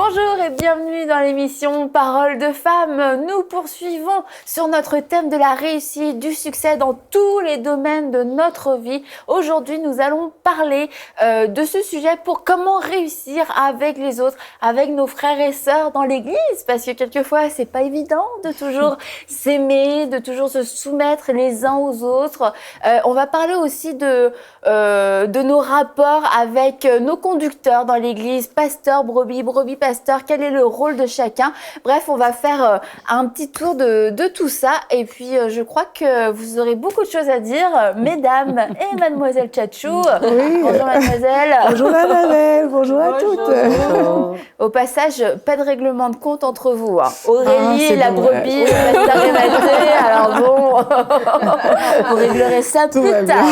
Bonjour et bienvenue dans l'émission Paroles de femmes. Nous poursuivons sur notre thème de la réussite, du succès dans tous les domaines de notre vie. Aujourd'hui, nous allons parler de ce sujet pour comment réussir avec les autres, avec nos frères et sœurs dans l'église, parce que quelquefois, c'est pas évident de toujours s'aimer, de toujours se soumettre les uns aux autres. On va parler aussi de nos rapports avec nos conducteurs dans l'église, pasteur, brebis, pasteur, quel est le rôle de chacun. Bref, on va faire un petit tour de tout ça. Et puis, je crois que vous aurez beaucoup de choses à dire, mesdames et mademoiselle Tchatchou. Oui. Bonjour mademoiselle. Bonjour Annabelle, bonjour à toutes. Bonjour. Au passage, pas de règlement de compte entre vous. Hein. Aurélie, la brebis, le pasteur Renate. Alors bon, vous réglerez ça tout plus tard.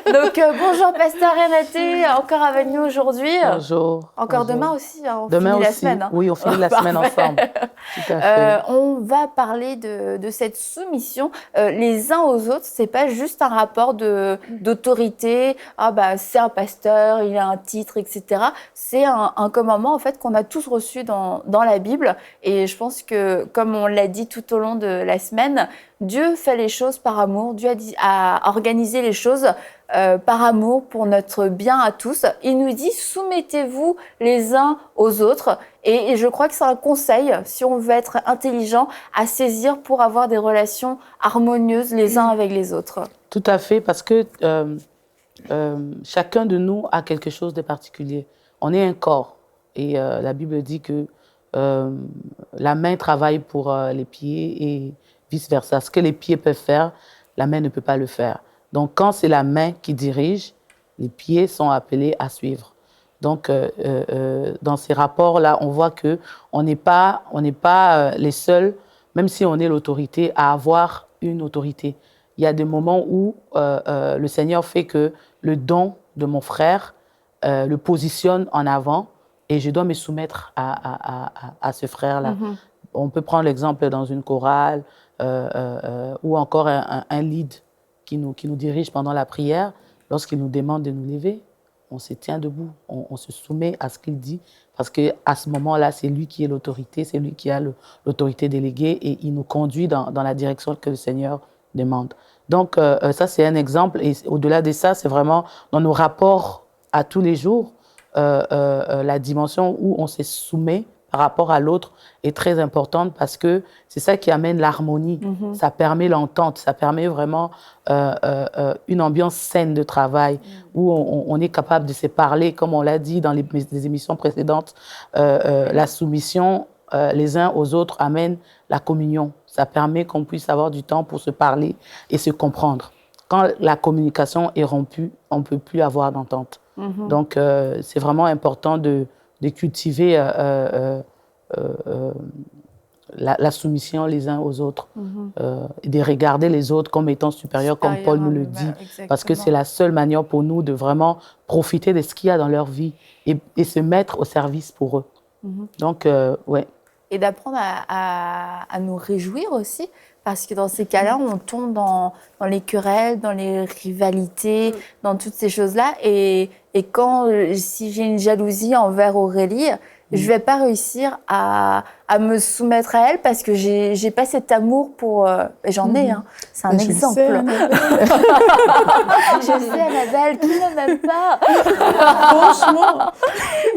Donc, bonjour pasteur Renate, encore avec nous aujourd'hui. Bonjour. Encore bonjour. Demain aussi, hein, on demain finit aussi. La semaine. Hein. Oui, on finit la semaine ensemble. Tout à fait. On va parler de cette soumission les uns aux autres. C'est pas juste un rapport d'autorité. Ah bah c'est un pasteur, il a un titre, etc. C'est un commandement en fait qu'on a tous reçu dans la Bible. Et je pense que comme on l'a dit tout au long de la semaine, Dieu fait les choses par amour. Dieu a organisé les choses par amour pour notre bien à tous. Il nous dit soumettez-vous les uns aux autres. Et je crois que c'est un conseil, si on veut être intelligent, à saisir pour avoir des relations harmonieuses les uns avec les autres. Tout à fait, parce que chacun de nous a quelque chose de particulier. On est un corps. Et la Bible dit que la main travaille pour les pieds et vice-versa. Ce que les pieds peuvent faire, la main ne peut pas le faire. Donc, quand c'est la main qui dirige, les pieds sont appelés à suivre. Donc, dans ces rapports-là, on voit qu'on n'est pas les seuls, même si on est l'autorité, à avoir une autorité. Il y a des moments où le Seigneur fait que le don de mon frère le positionne en avant et je dois me soumettre à ce frère-là. Mm-hmm. On peut prendre l'exemple dans une chorale ou encore un lead qui nous dirige pendant la prière. Lorsqu'il nous demande de nous lever, on se tient debout, on se soumet à ce qu'il dit, parce qu'à ce moment-là, c'est lui qui est l'autorité, c'est lui qui a l'autorité déléguée et il nous conduit dans la direction que le Seigneur demande. Donc, ça, c'est un exemple. Et au-delà de ça, c'est vraiment dans nos rapports à tous les jours, la dimension où on se soumet par rapport à l'autre est très importante parce que c'est ça qui amène l'harmonie. Mm-hmm. Ça permet l'entente, ça permet vraiment une ambiance saine de travail où on est capable de se parler, comme on l'a dit dans les émissions précédentes. La soumission les uns aux autres amène la communion. Ça permet qu'on puisse avoir du temps pour se parler et se comprendre. Quand la communication est rompue, on ne peut plus avoir d'entente. Mm-hmm. Donc, c'est vraiment important de cultiver la soumission les uns aux autres, et de regarder les autres comme étant supérieurs, comme Paul nous le dit, parce que c'est la seule manière pour nous de vraiment profiter de ce qu'il y a dans leur vie et se mettre au service pour eux. Donc, ouais. Et d'apprendre à nous réjouir aussi, parce que dans ces cas-là, on tombe dans les querelles, dans les rivalités, dans toutes ces choses-là. Et si j'ai une jalousie envers Aurélie, je ne vais pas réussir à me soumettre à elle parce que j'ai pas cet amour pour... j'en ai, hein. C'est un exemple. Je sais, Annabelle, qui ne m'aime pas. Franchement.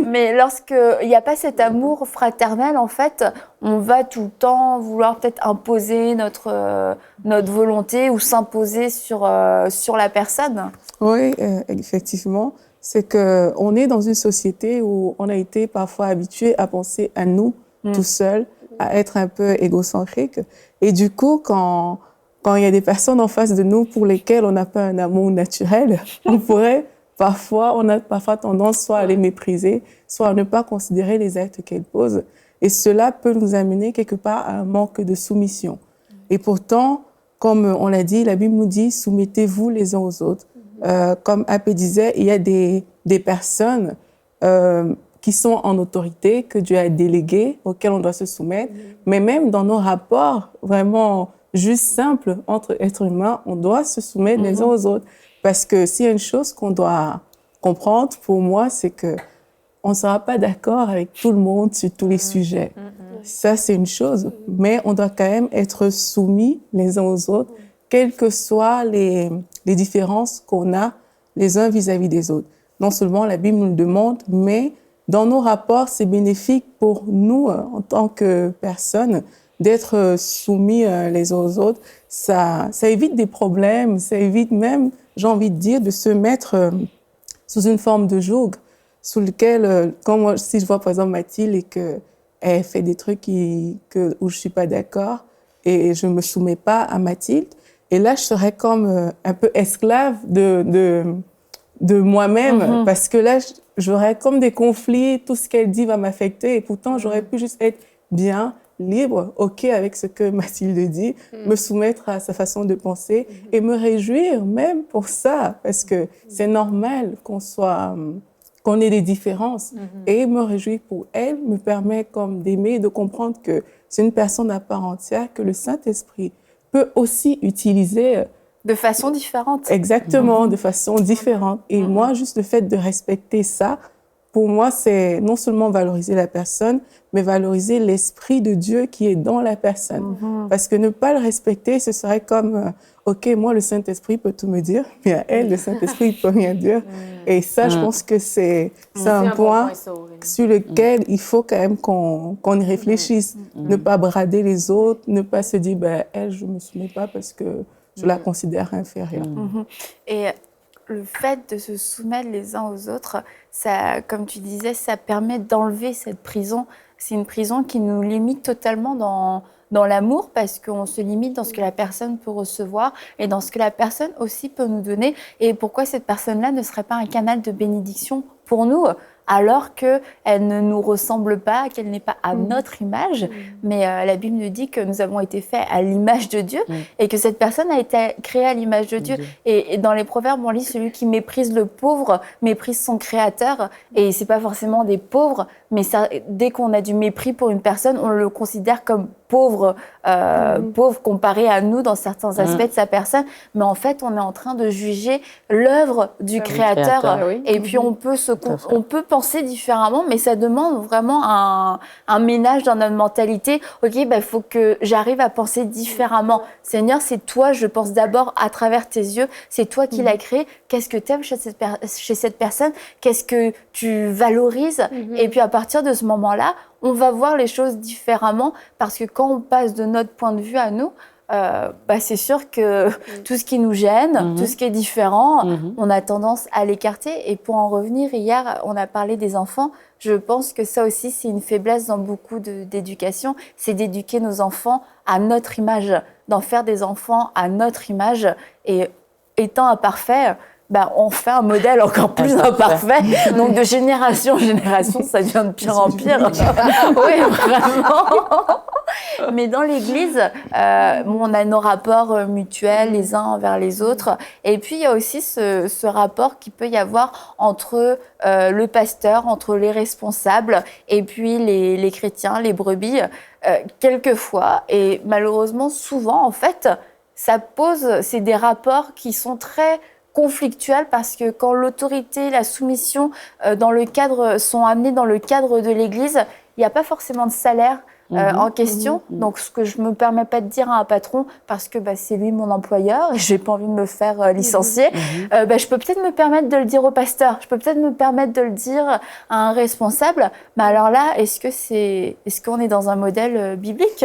Mais lorsqu'il n'y a pas cet amour fraternel, en fait, on va tout le temps vouloir peut-être imposer notre volonté ou s'imposer sur la personne. Oui, effectivement. C'est qu'on est dans une société où on a été parfois habitué à penser à nous tout seul, à être un peu égocentrique. Et du coup, quand il y a des personnes en face de nous pour lesquelles on n'a pas un amour naturel, on a parfois tendance soit à les mépriser, soit à ne pas considérer les actes qu'elles posent. Et cela peut nous amener quelque part à un manque de soumission. Et pourtant, comme on l'a dit, la Bible nous dit « soumettez-vous les uns aux autres ». Comme Apé disait, il y a des personnes qui sont en autorité, que Dieu a déléguées, auxquelles on doit se soumettre. Mais même dans nos rapports vraiment juste simples entre êtres humains, on doit se soumettre les uns aux autres. Parce que s'il y a une chose qu'on doit comprendre, pour moi, c'est que on ne sera pas d'accord avec tout le monde sur tous les sujets. Ça, c'est une chose. Mais on doit quand même être soumis les uns aux autres, quelles que soient les différences qu'on a les uns vis-à-vis des autres. Non seulement la Bible nous le demande, mais dans nos rapports, c'est bénéfique pour nous, en tant que personnes, d'être soumis les uns aux autres. Ça évite des problèmes, ça évite même, j'ai envie de dire, de se mettre sous une forme de joug, sous lequel, si je vois par exemple Mathilde et qu'elle fait des trucs où je suis pas d'accord et je me soumets pas à Mathilde, et là je serais comme un peu esclave de moi-même, parce que là j'aurais comme des conflits, tout ce qu'elle dit va m'affecter, et pourtant j'aurais pu juste être bien, libre, OK avec ce que Mathilde dit, me soumettre à sa façon de penser et me réjouir même pour ça, parce que c'est normal qu'on ait des différences. Et me réjouir pour elle me permet comme d'aimer et de comprendre que c'est une personne à part entière que le Saint-Esprit peut aussi utiliser de façon différente. Exactement, de façon différente. Et moi, juste le fait de respecter ça, pour moi, c'est non seulement valoriser la personne, mais valoriser l'esprit de Dieu qui est dans la personne. Parce que ne pas le respecter, ce serait comme, OK, moi, le Saint-Esprit peut tout me dire, mais à elle, le Saint-Esprit, il peut rien dire. Et ça, je pense que c'est un point sur lequel il faut quand même qu'on y réfléchisse. Ne pas brader les autres, ne pas se dire, ben, elle, je ne me soumets pas parce que je la considère inférieure. Et le fait de se soumettre les uns aux autres, ça, comme tu disais, ça permet d'enlever cette prison. C'est une prison qui nous limite totalement dans l'amour, parce qu'on se limite dans ce que la personne peut recevoir et dans ce que la personne aussi peut nous donner. Et pourquoi cette personne-là ne serait pas un canal de bénédiction pour nous, alors qu'elle ne nous ressemble pas, qu'elle n'est pas à notre image. Mais la Bible nous dit que nous avons été faits à l'image de Dieu et que cette personne a été créée à l'image de Dieu. Et dans les Proverbes, on lit celui qui méprise le pauvre, méprise son Créateur. Et c'est pas forcément des pauvres, mais ça, dès qu'on a du mépris pour une personne, on le considère comme pauvre, pauvre comparé à nous dans certains aspects de sa personne. Mais en fait, on est en train de juger l'œuvre du Créateur. Et puis, on peut penser différemment, mais ça demande vraiment un ménage dans notre mentalité. OK, il faut que j'arrive à penser différemment. Seigneur, c'est toi, je pense d'abord à travers tes yeux. C'est toi qui l'as créé. Qu'est-ce que tu aimes chez cette personne? Qu'est-ce que tu valorises? Et puis, à partir de ce moment-là, on va voir les choses différemment, parce que quand on passe de notre point de vue à nous, c'est sûr que tout ce qui nous gêne, tout ce qui est différent, on a tendance à l'écarter. Et pour en revenir, hier, on a parlé des enfants. Je pense que ça aussi, c'est une faiblesse dans beaucoup d'éducation, c'est d'éduquer nos enfants à notre image, d'en faire des enfants à notre image. Et étant imparfait, on fait un modèle encore plus imparfait. Donc, de génération en génération, ça devient de pire en pire. Oui, vraiment. Mais dans l'Église, on a nos rapports mutuels les uns envers les autres. Et puis, il y a aussi ce rapport qu'il peut y avoir entre le pasteur, entre les responsables et puis les chrétiens, les brebis. Quelquefois, et malheureusement souvent, en fait, c'est des rapports qui sont très conflictuels, parce que quand l'autorité, la soumission sont amenées dans le cadre de l'Église, il n'y a pas forcément de salaire en question. Donc, ce que je me permets pas de dire à un patron, parce que c'est lui mon employeur et j'ai pas envie de me faire licencier, je peux peut-être me permettre de le dire au pasteur, je peux peut-être me permettre de le dire à un responsable. Mais alors là, est-ce qu'on est dans un modèle biblique?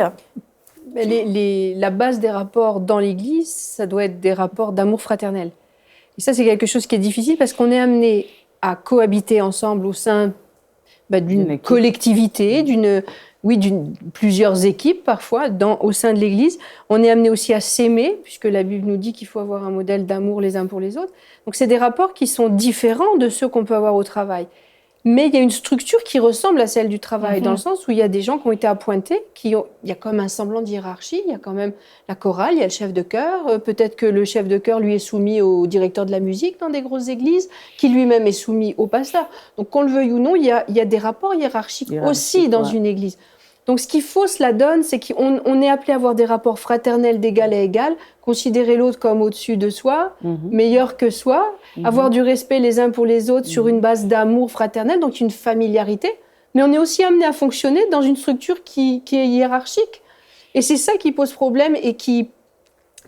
La base des rapports dans l'Église, ça doit être des rapports d'amour fraternel. Et ça, c'est quelque chose qui est difficile, parce qu'on est amené à cohabiter ensemble au sein d'une collectivité, d'une plusieurs équipes parfois au sein de l'Église. On est amené aussi à s'aimer, puisque la Bible nous dit qu'il faut avoir un modèle d'amour les uns pour les autres. Donc c'est des rapports qui sont différents de ceux qu'on peut avoir au travail. Mais il y a une structure qui ressemble à celle du travail, dans le sens où il y a des gens qui ont été appointés, il y a comme un semblant de hiérarchie, il y a quand même la chorale, il y a le chef de chœur, peut-être que le chef de chœur lui est soumis au directeur de la musique dans des grosses églises, qui lui-même est soumis au pasteur. Donc qu'on le veuille ou non, il y a des rapports hiérarchiques aussi dans une église. Donc, ce qui fausse la donne, c'est qu'on est appelé à avoir des rapports fraternels d'égal à égal, considérer l'autre comme au-dessus de soi, meilleur que soi, avoir du respect les uns pour les autres sur une base d'amour fraternel, donc une familiarité. Mais on est aussi amené à fonctionner dans une structure qui est hiérarchique. Et c'est ça qui pose problème et qui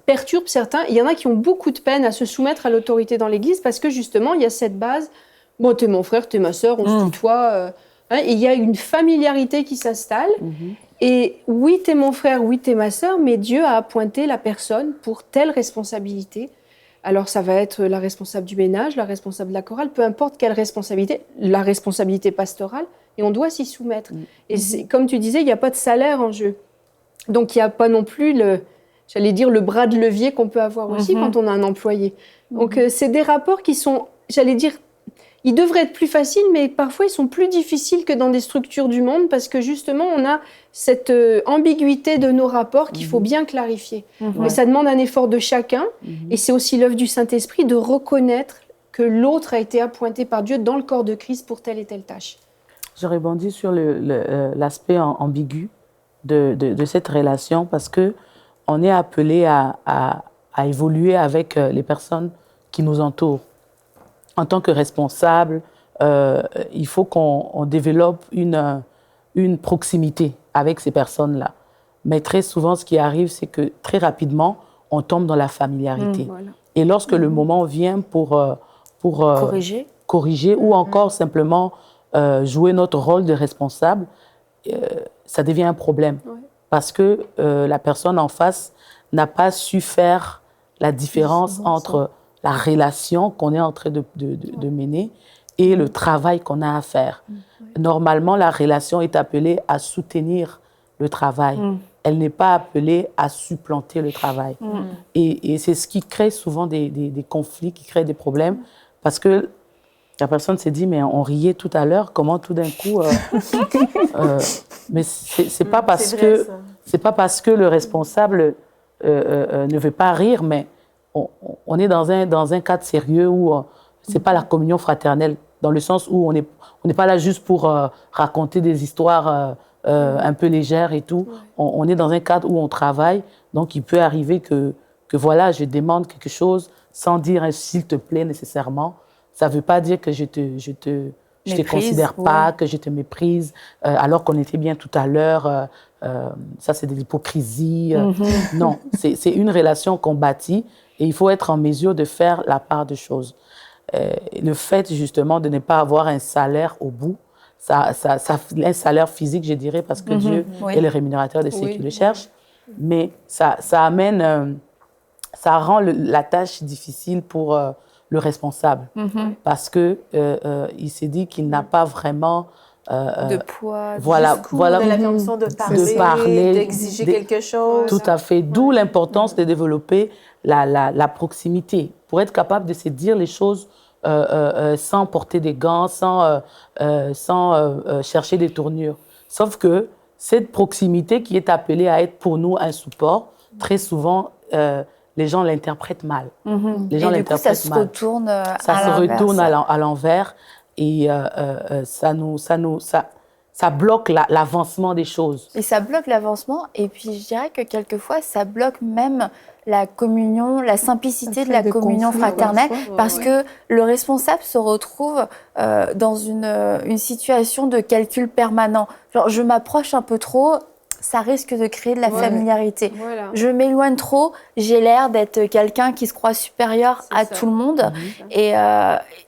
perturbe certains. Il y en a qui ont beaucoup de peine à se soumettre à l'autorité dans l'Église parce que justement, il y a cette base. Bon, t'es mon frère, t'es ma sœur, on se tutoie. Et il y a une familiarité qui s'installe. Et oui, t'es mon frère, oui, t'es ma sœur, mais Dieu a appointé la personne pour telle responsabilité. Alors, ça va être la responsable du ménage, la responsable de la chorale, peu importe quelle responsabilité, la responsabilité pastorale, et on doit s'y soumettre. Et comme tu disais, il n'y a pas de salaire en jeu. Donc, il n'y a pas non plus le bras de levier qu'on peut avoir aussi quand on a un employé. Donc, c'est des rapports qui sont, ils devraient être plus faciles, mais parfois ils sont plus difficiles que dans des structures du monde parce que justement, on a cette ambiguïté de nos rapports qu'il faut bien clarifier. Mais ça demande un effort de chacun et c'est aussi l'œuvre du Saint-Esprit de reconnaître que l'autre a été appointé par Dieu dans le corps de Christ pour telle et telle tâche. Je rebondis sur l'aspect ambigu de cette relation parce qu'on est appelé à évoluer avec les personnes qui nous entourent. En tant que responsable, il faut qu'on développe une proximité avec ces personnes-là. Mais très souvent, ce qui arrive, c'est que très rapidement, on tombe dans la familiarité. Voilà. Et lorsque le moment vient pour corriger ou encore simplement jouer notre rôle de responsable, ça devient un problème. Parce que la personne en face n'a pas su faire la différence entre la relation qu'on est en train de mener et le travail qu'on a à faire. Normalement, la relation est appelée à soutenir le travail. Elle n'est pas appelée à supplanter le travail. Et c'est ce qui crée souvent des conflits, qui crée des problèmes, parce que la personne s'est dit, mais on riait tout à l'heure, comment tout d'un coup... mais c'est pas parce que le responsable ne veut pas rire, mais on est dans un cadre sérieux où c'est pas la communion fraternelle, dans le sens où on n'est pas là juste pour raconter des histoires un peu légères et tout. On est dans un cadre où on travaille, donc il peut arriver que voilà, je demande quelque chose sans dire un s'il te plaît nécessairement. Ça veut pas dire que je te considère pas, que je te méprise, alors qu'on était bien tout à l'heure. Ça, c'est de l'hypocrisie. Non, c'est une relation qu'on bâtit et il faut être en mesure de faire la part des choses. Le fait, justement, de ne pas avoir un salaire au bout, un salaire physique, je dirais, parce que Dieu est le rémunérateur de ceux qui le cherchent, mais ça amène, ça rend la tâche difficile pour le responsable, parce que il s'est dit qu'il n'a pas vraiment de poids, de la façon de parler, d'exiger quelque chose. Tout à fait. D'où l'importance de développer la proximité pour être capable de se dire les choses sans porter des gants, sans chercher des tournures. Sauf que cette proximité qui est appelée à être pour nous un support, très souvent, les gens l'interprètent mal. Les gens l'interprètent mal. Ça se retourne à l'envers. Ça se retourne à l'envers et ça bloque l'avancement des choses. Et ça bloque l'avancement et puis je dirais que quelquefois ça bloque même la communion, la simplicité de la communion fraternelle parce que le responsable se retrouve dans une situation de calcul permanent. Genre je m'approche un peu trop, ça risque de créer de la familiarité. Voilà. Je m'éloigne trop, j'ai l'air d'être quelqu'un qui se croit supérieur à tout le monde.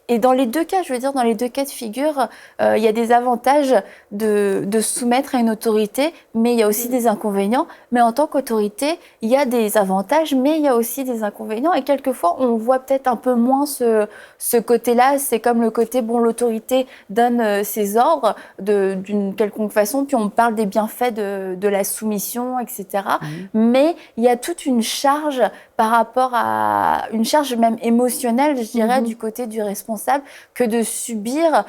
Et dans les deux cas, je veux dire, dans les deux cas de figure, il y a des avantages de soumettre à une autorité, mais il y a aussi des inconvénients. Mais en tant qu'autorité, il y a des avantages, mais il y a aussi des inconvénients. Et quelquefois, on voit peut-être un peu moins ce côté-là. C'est comme le côté, bon, l'autorité donne ses ordres d'une quelconque façon, puis on parle des bienfaits de la soumission, etc. Mais il y a toute une charge par rapport à une charge même émotionnelle, je dirais, du côté du responsable, que de subir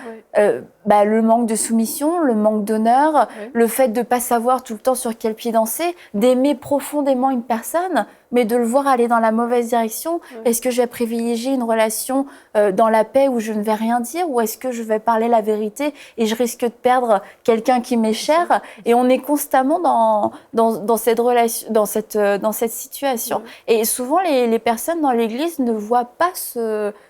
le manque de soumission, le manque d'honneur, le fait de ne pas savoir tout le temps sur quel pied danser, d'aimer profondément une personne, mais de le voir aller dans la mauvaise direction. Est-ce que je vais privilégier une relation dans la paix où je ne vais rien dire, ou est-ce que je vais parler la vérité et je risque de perdre quelqu'un qui m'est cher? Et on est constamment dans cette relation, dans cette situation. Et souvent, les personnes dans l'Église ne voient pas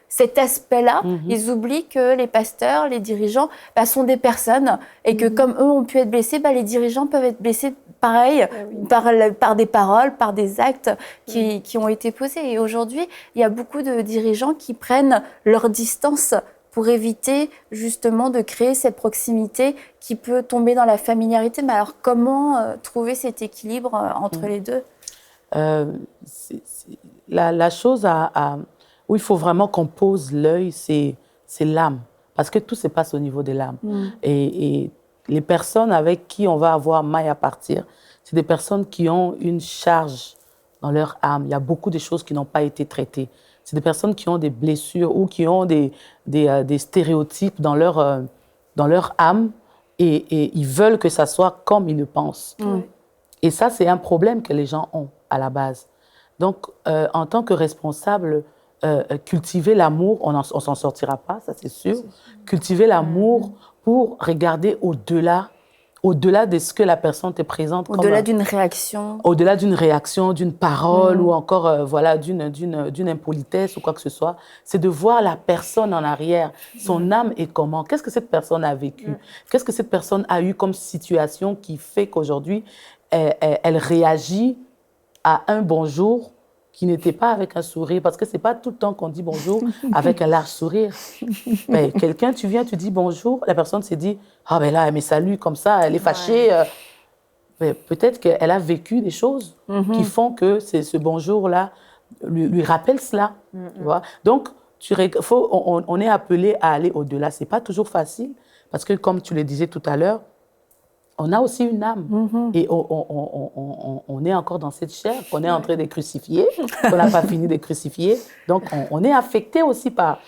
cet aspect-là. Ils oublient que les pasteurs, les dirigeants sont des personnes et que comme eux ont pu être blessés, les dirigeants peuvent être blessés pareil, par des paroles, par des actes qui ont été posés. Et aujourd'hui, il y a beaucoup de dirigeants qui prennent leur distance pour éviter justement de créer cette proximité qui peut tomber dans la familiarité. Mais alors, comment trouver cet équilibre entre les deux? La chose où il faut vraiment qu'on pose l'œil, c'est l'âme. Parce que tout se passe au niveau de l'âme. Et les personnes avec qui on va avoir maille à partir, c'est des personnes qui ont une charge dans leur âme. Il y a beaucoup de choses qui n'ont pas été traitées. C'est des personnes qui ont des blessures ou qui ont des stéréotypes dans leur âme et ils veulent que ça soit comme ils le pensent. Et ça, c'est un problème que les gens ont à la base. Donc, en tant que responsable, cultiver l'amour, on s'en sortira pas, ça c'est sûr. Cultiver l'amour pour regarder au-delà de ce que la personne te présente. Au-delà d'une réaction. Au-delà d'une réaction, d'une parole ou encore d'une impolitesse ou quoi que ce soit. C'est de voir la personne en arrière. Son âme est comment? Qu'est-ce que cette personne a vécu? Qu'est-ce que cette personne a eu comme situation qui fait qu'aujourd'hui, elle réagit à un bonjour qui n'était pas avec un sourire, parce que ce n'est pas tout le temps qu'on dit bonjour avec un large sourire. Mais quelqu'un, tu viens, tu dis bonjour, la personne se dit « Ah ben là, elle me salue comme ça, elle est fâchée. Mais peut-être qu'elle a vécu des choses qui font que ce bonjour-là lui rappelle cela. Tu vois? Donc, on est appelé à aller au-delà. Ce n'est pas toujours facile, parce que comme tu le disais tout à l'heure, on a aussi une âme et on est encore dans cette chair qu'on est en train de crucifier, qu'on n'a pas fini de crucifier. Donc, on est affecté aussi par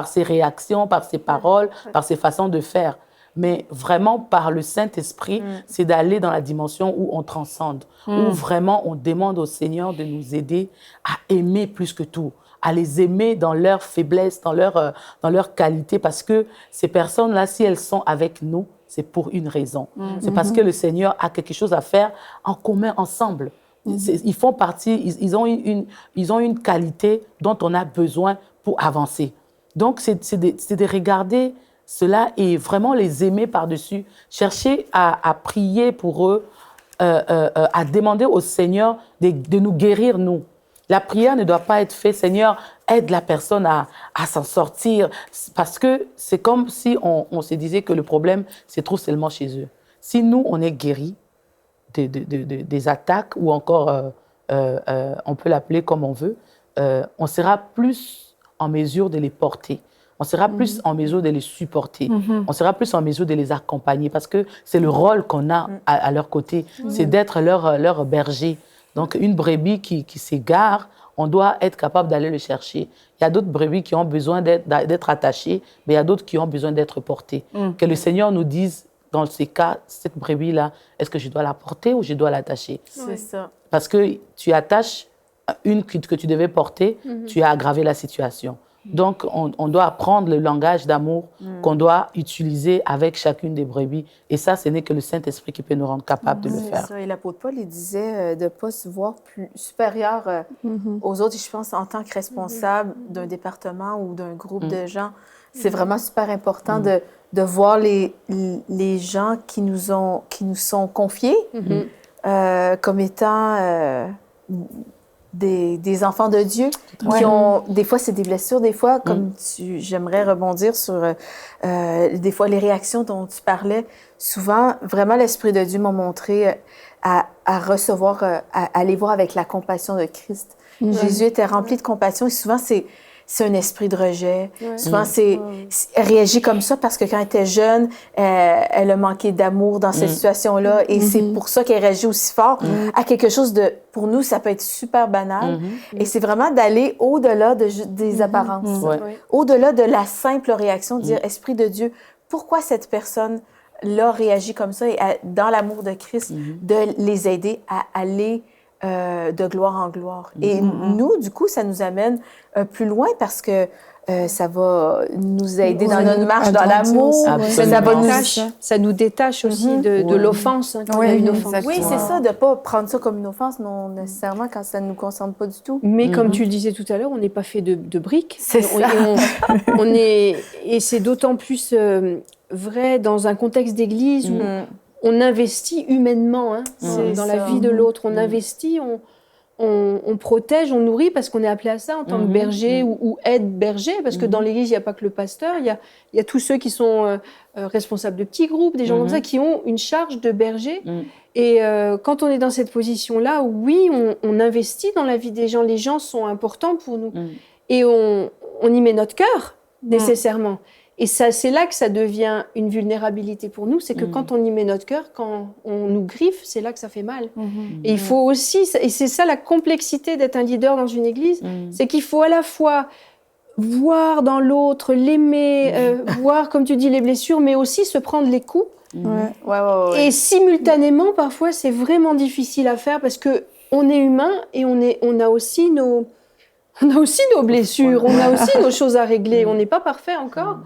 ses réactions, par ses paroles, par ses façons de faire. Mais vraiment, par le Saint-Esprit, c'est d'aller dans la dimension où on transcende, où vraiment on demande au Seigneur de nous aider à aimer plus que tout, à les aimer dans leur faiblesse, dans leur qualité, parce que ces personnes-là, si elles sont avec nous, c'est pour une raison. C'est parce que le Seigneur a quelque chose à faire en commun, ensemble. Ils font partie, ils ont une qualité dont on a besoin pour avancer. Donc, c'est de regarder cela et vraiment les aimer par-dessus. Chercher à prier pour eux, à demander au Seigneur de nous guérir, nous. La prière ne doit pas être faite, Seigneur, aide la personne à s'en sortir. Parce que c'est comme si on se disait que le problème se trouve seulement chez eux. Si nous, on est guéris des attaques, ou encore, on peut l'appeler comme on veut, on sera plus en mesure de les porter. On sera plus en mesure de les supporter. On sera plus en mesure de les accompagner. Parce que c'est le rôle qu'on a à leur côté. C'est d'être leur berger. Donc, une brebis qui s'égare, on doit être capable d'aller le chercher. Il y a d'autres brebis qui ont besoin d'être attachées, mais il y a d'autres qui ont besoin d'être portées. Que le Seigneur nous dise, dans ces cas, cette brebis-là, est-ce que je dois la porter ou je dois l'attacher? C'est ça. Parce que tu attaches une que tu devais porter, tu as aggravé la situation. Donc, on doit apprendre le langage d'amour qu'on doit utiliser avec chacune des brebis. Et ça, ce n'est que le Saint-Esprit qui peut nous rendre capables de le faire. Ça. Et l'apôtre Paul, il disait de ne pas se voir plus supérieur aux autres. Et je pense, en tant que responsable d'un département ou d'un groupe de gens, c'est vraiment super important de voir les gens qui nous sont confiés comme étant... des enfants de Dieu qui ont, des fois, c'est des blessures, des fois, comme j'aimerais rebondir sur, des fois, les réactions dont tu parlais. Souvent, vraiment, l'Esprit de Dieu m'a montré à recevoir, à aller voir avec la compassion de Christ. Jésus était rempli de compassion et souvent, c'est un esprit de rejet. Souvent, elle réagit comme ça parce que quand elle était jeune, elle a manqué d'amour dans cette situation-là et c'est pour ça qu'elle réagit aussi fort à quelque chose de... Pour nous, ça peut être super banal et c'est vraiment d'aller au-delà des apparences. Au-delà de la simple réaction, de dire « Esprit de Dieu, pourquoi cette personne-là réagit comme ça et dans l'amour de Christ, de les aider à aller de gloire en gloire. Et nous, du coup, ça nous amène plus loin parce que ça va nous aider dans notre marche dans l'amour. Ça nous détache aussi de l'offense quand il y a une offense. Oui, c'est ça, de ne pas prendre ça comme une offense, non nécessairement quand ça ne nous concerne pas du tout. Mais comme tu le disais tout à l'heure, on n'est pas fait de briques. C'est ça. Et c'est d'autant plus vrai dans un contexte d'église où on investit humainement dans la vie de l'autre. On investit, on protège, on nourrit parce qu'on est appelé à ça en tant que berger ou aide-berger, parce que dans l'Église, il n'y a pas que le pasteur, il y a tous ceux qui sont responsables de petits groupes, des gens comme ça, qui ont une charge de berger. Et quand on est dans cette position-là, oui, on investit dans la vie des gens. Les gens sont importants pour nous. Et on y met notre cœur, nécessairement. Et ça, c'est là que ça devient une vulnérabilité pour nous, c'est que quand on y met notre cœur, quand on nous griffe, c'est là que ça fait mal. Et il faut aussi, et c'est ça la complexité d'être un leader dans une église, c'est qu'il faut à la fois voir dans l'autre, l'aimer, voir, comme tu dis, les blessures, mais aussi se prendre les coups. Et simultanément, parfois, c'est vraiment difficile à faire parce que on est humain et on a aussi nos blessures, on a aussi nos choses à régler, on n'est pas parfait encore.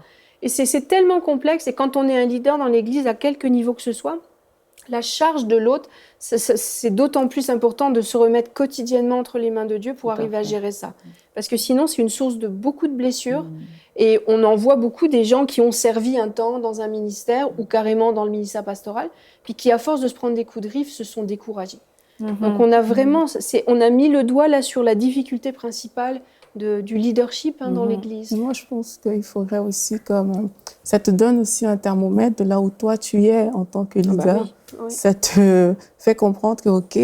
Et c'est tellement complexe. Et quand on est un leader dans l'Église, à quelque niveau que ce soit, la charge de l'autre, c'est d'autant plus important de se remettre quotidiennement entre les mains de Dieu pour arriver à gérer ça. Parce que sinon, c'est une source de beaucoup de blessures. Et on en voit beaucoup des gens qui ont servi un temps dans un ministère ou carrément dans le ministère pastoral, puis qui, à force de se prendre des coups de griffe, se sont découragés. Donc on a vraiment, on a mis le doigt là sur la difficulté principale du leadership dans l'Église. Moi, je pense qu'il faudrait aussi, ça te donne aussi un thermomètre de là où toi tu es en tant que leader. Oui. Ça te fait comprendre que, OK,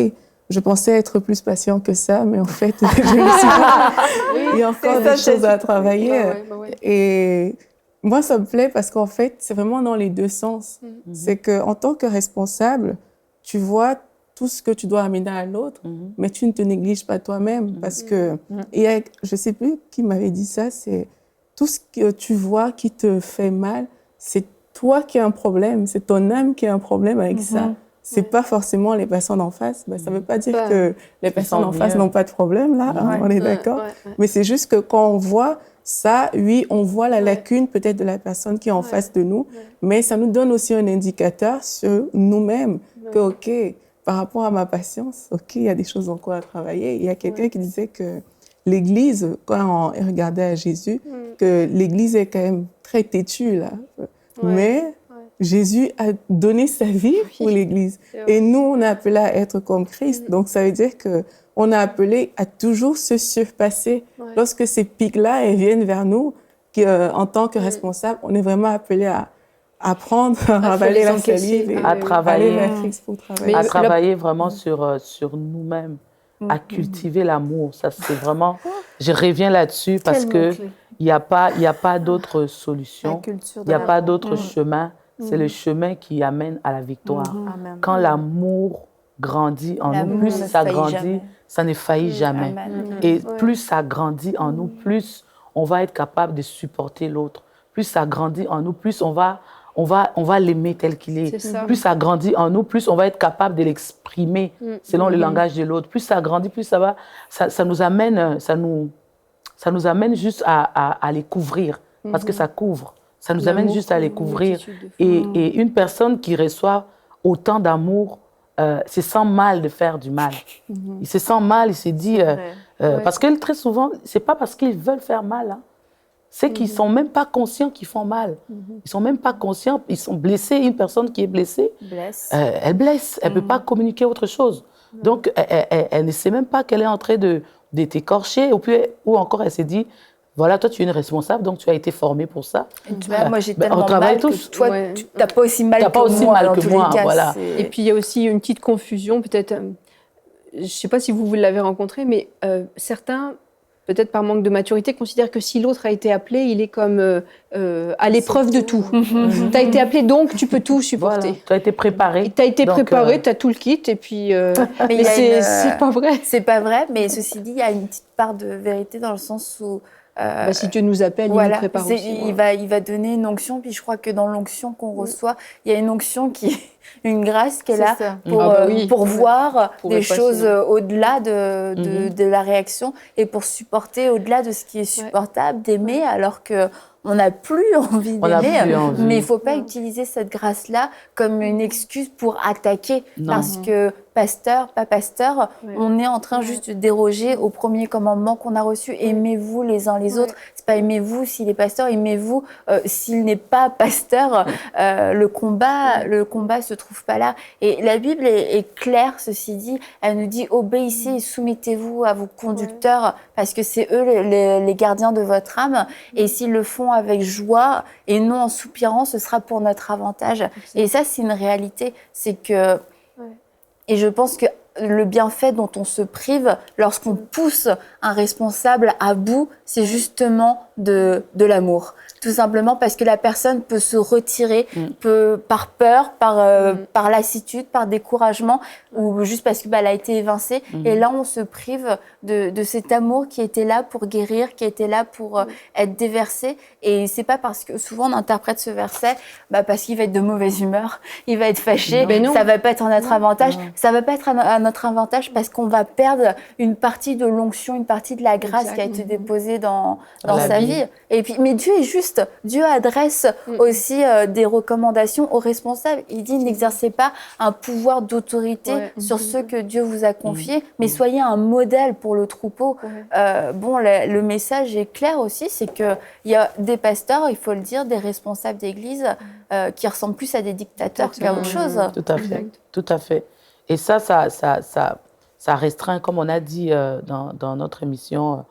je pensais être plus patient que ça, mais en fait, il y a encore des choses à travailler. Et moi, ça me plaît parce qu'en fait, c'est vraiment dans les deux sens. C'est qu'en tant que responsable, tu vois tout ce que tu dois amener à l'autre, mais tu ne te négliges pas toi-même parce que, et je ne sais plus qui m'avait dit ça, c'est tout ce que tu vois qui te fait mal, c'est toi qui as un problème, c'est ton âme qui a un problème avec ça. C'est pas forcément les personnes en face. Ben, ça ne veut pas dire que les personnes en face n'ont pas de problème, là, on est d'accord. Mais c'est juste que quand on voit ça, oui, on voit la lacune peut-être de la personne qui est en face de nous, mais ça nous donne aussi un indicateur sur nous-mêmes que, OK, par rapport à ma patience, OK, il y a des choses encore à travailler. Il y a quelqu'un qui disait que l'Église, quand on regardait à Jésus, que l'Église est quand même très têtue, là. Mais Jésus a donné sa vie pour l'Église. Et nous, on est appelés à être comme Christ. Donc, ça veut dire qu'on est appelé à toujours se surpasser. Lorsque ces pics-là elles viennent vers nous, en tant que responsable, on est vraiment appelé à apprendre à ravaler la salive et à travailler, à travailler vraiment sur nous-mêmes, à cultiver l'amour. Ça, c'est vraiment... Je reviens là-dessus parce que il n'y a pas d'autre solution, il n'y a pas d'autre chemin. C'est le chemin qui amène à la victoire. Quand l'amour grandit en nous, plus ça grandit, ça ne faillit jamais. Et plus ça grandit en nous, plus on va être capable de supporter l'autre. Plus ça grandit en nous, plus on va l'aimer tel qu'il est. Plus ça grandit en nous, plus on va être capable de l'exprimer selon le langage de l'autre. Plus ça grandit, plus ça nous amène juste à les couvrir, parce que ça couvre. Ça nous amène juste à les couvrir. Et une personne qui reçoit autant d'amour se sent mal de faire du mal. Il se sent mal, il se dit... parce que très souvent, ce n'est pas parce qu'ils veulent faire mal, c'est qu'ils ne sont même pas conscients qu'ils font mal. Ils ne sont même pas conscients, ils sont blessés. Une personne qui est blessée, elle blesse. Elle ne peut pas communiquer autre chose. Donc, elle ne sait même pas qu'elle est en train de t'écorcher. Ou encore, elle s'est dit, voilà, toi, tu es une responsable, donc tu as été formée pour ça. Moi, j'ai tellement mal que toi, tu n'as pas aussi mal que moi. Voilà. Et puis, il y a aussi une petite confusion, peut-être, je ne sais pas si vous l'avez rencontré, mais certains... peut-être par manque de maturité, considère que si l'autre a été appelé, il est comme à l'épreuve de tout. Tu as été appelé, donc tu peux tout supporter. Voilà. Tu as été préparé. Tu as été préparé, tu as tout le kit, et puis... mais c'est pas vrai. C'est pas vrai, mais ceci dit, il y a une petite part de vérité dans le sens où Si Dieu nous appelle, il nous prépare aussi. Il va donner une onction, puis je crois que dans l'onction qu'on reçoit, il y a une onction une grâce qui est là pour voir des choses au-delà de la réaction et pour supporter au-delà de ce qui est supportable, d'aimer alors que on n'a plus envie d'aimer, mais il ne faut pas utiliser cette grâce-là comme une excuse pour attaquer. Parce que pasteur, pas pasteur, on est en train juste de déroger au premier commandement qu'on a reçu. Aimez-vous les uns les autres. C'est pas aimez-vous s'il est pasteur, aimez-vous s'il n'est pas pasteur. Le combat se trouve pas là. Et la Bible est claire, ceci dit. Elle nous dit obéissez et soumettez-vous à vos conducteurs parce que c'est eux les gardiens de votre âme. Et s'ils le font avec joie et non en soupirant, ce sera pour notre avantage. Et ça, c'est une réalité. C'est que... Et je pense que le bienfait dont on se prive lorsqu'on pousse un responsable à bout, c'est justement de l'amour. Tout simplement parce que la personne peut se retirer, par peur, par lassitude, par découragement, ou juste parce qu'elle a été évincée. Et là, on se prive de cet amour qui était là pour guérir, qui était là pour être déversé. Et c'est pas parce que souvent on interprète ce verset, parce qu'il va être de mauvaise humeur, il va être fâché, ça va pas être à notre avantage. Ça va pas être à notre avantage parce qu'on va perdre une partie de l'onction, une partie de la grâce qui a été déposée dans sa vie. Et puis, mais Dieu est juste. Dieu adresse aussi des recommandations aux responsables. Il dit n'exercez pas un pouvoir d'autorité sur ceux que Dieu vous a confiés, mais soyez un modèle pour le troupeau. Le message est clair aussi, c'est qu'il y a des pasteurs, il faut le dire, des responsables d'église qui ressemblent plus à des dictateurs qu'à autre chose. Tout à fait. Et ça restreint, comme on a dit dans notre émission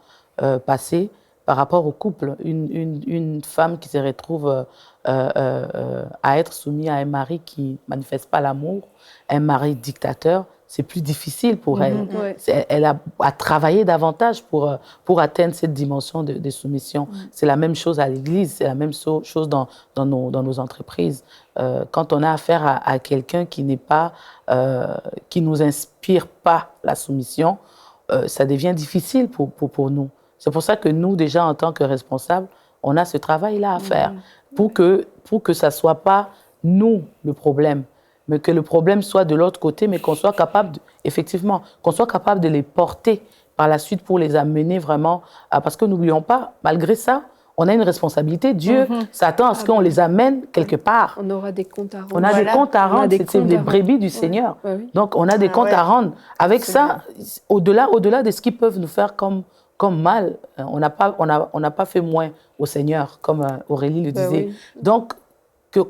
passée, par rapport au couple. Une femme qui se retrouve à être soumise à un mari qui ne manifeste pas l'amour, un mari dictateur, c'est plus difficile pour elle. Elle a à travailler davantage pour atteindre cette dimension de soumission. C'est la même chose à l'Église, c'est la même chose dans nos entreprises. Quand on a affaire à quelqu'un qui nous inspire pas la soumission, ça devient difficile pour nous. C'est pour ça que nous, déjà, en tant que responsables, on a ce travail-là à faire pour que ça ne soit pas nous le problème, mais que le problème soit de l'autre côté, mais qu'on soit capable, qu'on soit capable de les porter par la suite pour les amener vraiment parce que n'oublions pas, malgré ça, on a une responsabilité. Dieu s'attend à ce qu'on les amène quelque part. On aura des comptes à rendre. On a des comptes à rendre, c'est les brebis du Seigneur. Donc, on a des comptes à rendre. Avec ça, au-delà de ce qu'ils peuvent nous faire comme mal, on n'a pas fait moins au Seigneur, comme Aurélie le disait. Donc,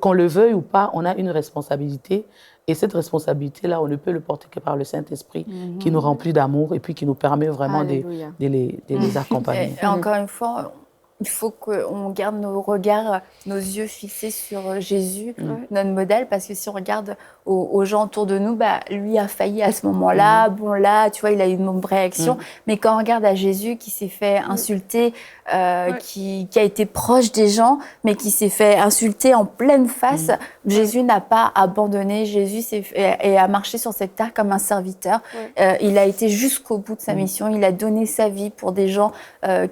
qu'on le veuille ou pas, on a une responsabilité. Et cette responsabilité-là, on ne peut le porter que par le Saint-Esprit qui nous remplit d'amour et puis qui nous permet vraiment de les accompagner. Et encore une fois, il faut qu'on garde nos regards, nos yeux fixés sur Jésus, notre modèle, parce que si on regarde aux gens autour de nous, lui a failli à ce moment-là, tu vois, il a eu une bonne réaction. Mais quand on regarde à Jésus qui s'est fait insulter, qui a été proche des gens, mais qui s'est fait insulter en pleine face, Jésus n'a pas abandonné, Jésus a marché sur cette terre comme un serviteur. Il a été jusqu'au bout de sa mission, il a donné sa vie pour des gens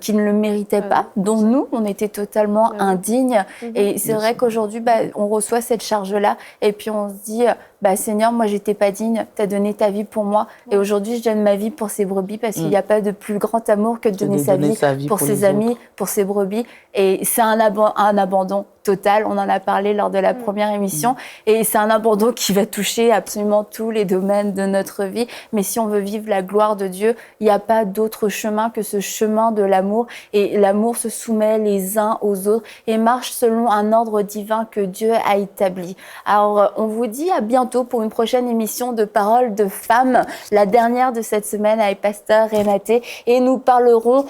qui ne le méritaient pas, dont nous, on était totalement indignes. Et c'est vrai qu'aujourd'hui, on reçoit cette charge-là, et puis on se dit... Seigneur, moi, j'étais pas digne, tu as donné ta vie pour moi. Et aujourd'hui, je donne ma vie pour ces brebis parce qu'il n'y a pas de plus grand amour que de donner sa vie pour ses amis, pour ses brebis. Et c'est un abandon total. On en a parlé lors de la première émission. Et c'est un abandon qui va toucher absolument tous les domaines de notre vie. Mais si on veut vivre la gloire de Dieu, il n'y a pas d'autre chemin que ce chemin de l'amour. Et l'amour se soumet les uns aux autres et marche selon un ordre divin que Dieu a établi. Alors, on vous dit à bientôt pour une prochaine émission de Paroles de femmes, la dernière de cette semaine avec Pasteur Renaté, et nous parlerons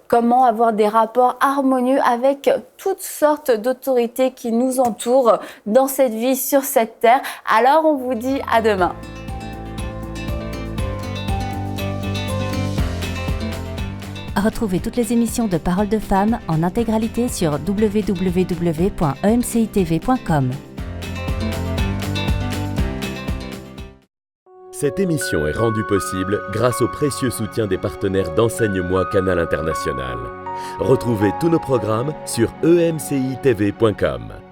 comment avoir des rapports harmonieux avec toutes sortes d'autorités qui nous entourent dans cette vie, sur cette terre. Alors on vous dit à demain. Retrouvez toutes les émissions de Paroles de femmes en intégralité sur www.emcitv.com. Cette émission est rendue possible grâce au précieux soutien des partenaires d'Enseigne-moi Canal International. Retrouvez tous nos programmes sur emcitv.com.